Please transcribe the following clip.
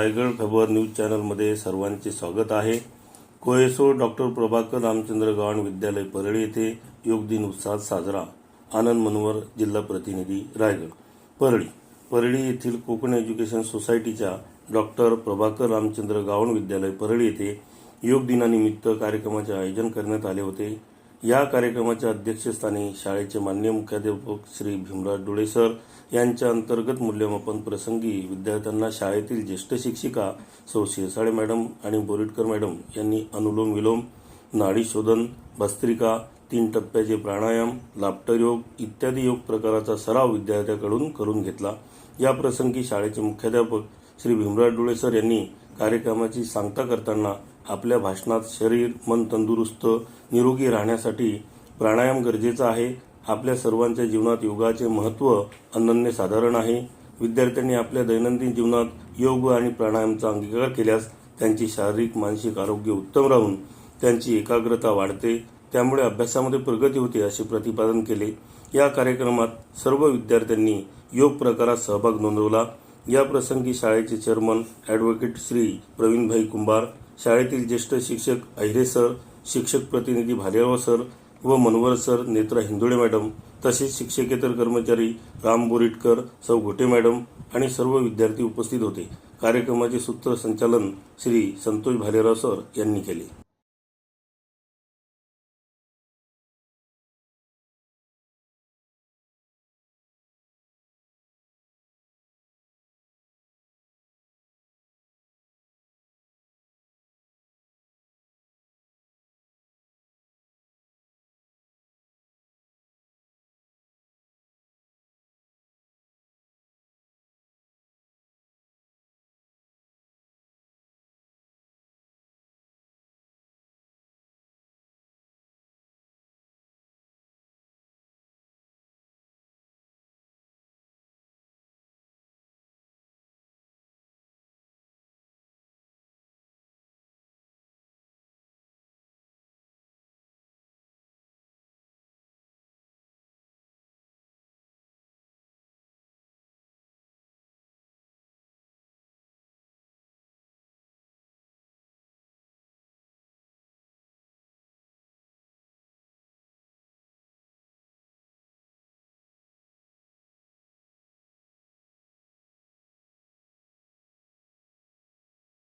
रायगड खबर न्यूज चॅनलमध्ये सर्वांचे स्वागत आहे। कोयसो डॉक्टर प्रभाकर रामचंद्र गव्हाण विद्यालय परळी येथे योग दिन उत्साहात साजरा। आनंद मनोहर, जिल्हा प्रतिनिधी, रायगड। परळी येथील कोकण एज्युकेशन सोसायटीच्या डॉक्टर प्रभाकर रामचंद्र गव्हाण विद्यालय परळी येथे योग दिनानिमित्त कार्यक्रमाचे आयोजन करण्यात आले होते। या कार्यक्रमाच्या अध्यक्षस्थानी शाळेचे माननीय मुख्याध्यापक श्री भीमराज डोळे सर यांच्या अंतर्गत मूल्यमापन प्रसंगी विद्यार्थ्यांना शाळेतील ज्येष्ठ शिक्षिका सौ शिरसाळे मॅडम आणि बोरीटकर मॅडम यांनी अनुलोम विलोम, नाडी शोधन, भस्त्रिका, 3 टप्प्याचे प्राणायाम, लाफ्टर योग इत्यादी योग प्रकाराचा सराव विद्यार्थ्यांकडून करून घेतला। या प्रसंगी शाळेचे मुख्याध्यापक श्री भीमराज डोळे सर यांनी कार्यक्रमाची सांगता करताना आपल्या भाषणात शरीर मन तंदुरुस्त निरोगी राहण्यासाठी प्राणायाम गरजेचा आहे। आपल्या सर्वांच्या जीवनात योगाचे महत्त्व अनन्यसाधारण आहे। विद्यार्थ्यांनी आपल्या दैनंदिन जीवनात योग आणि प्राणायामचा अंगीकार केल्यास त्यांची शारीरिक मानसिक आरोग्य उत्तम राहून त्यांची एकाग्रता वाढते, त्यामुळे अभ्यासामध्ये प्रगती होते असे प्रतिपादन केले। या कार्यक्रमात सर्व विद्यार्थ्यांनी योग प्रकारात सहभाग नोंदवला। या प्रसंगी शाळेचे चेअरमन ॲडव्होकेट श्री प्रवीणभाई कुंभार, शाळेतील ज्येष्ठ शिक्षक अहिरे सर, शिक्षक प्रतिनिधी भालेराव सर व मनोहर सर, नेत्रा हिंदोळे मॅडम तसेच शिक्षकेतर कर्मचारी राम बोरीटकर, सौ घोटे मॅडम आणि सर्व विद्यार्थी उपस्थित होते। कार्यक्रमाचे सूत्रसंचालन श्री संतोष भालेराव सर यांनी केले।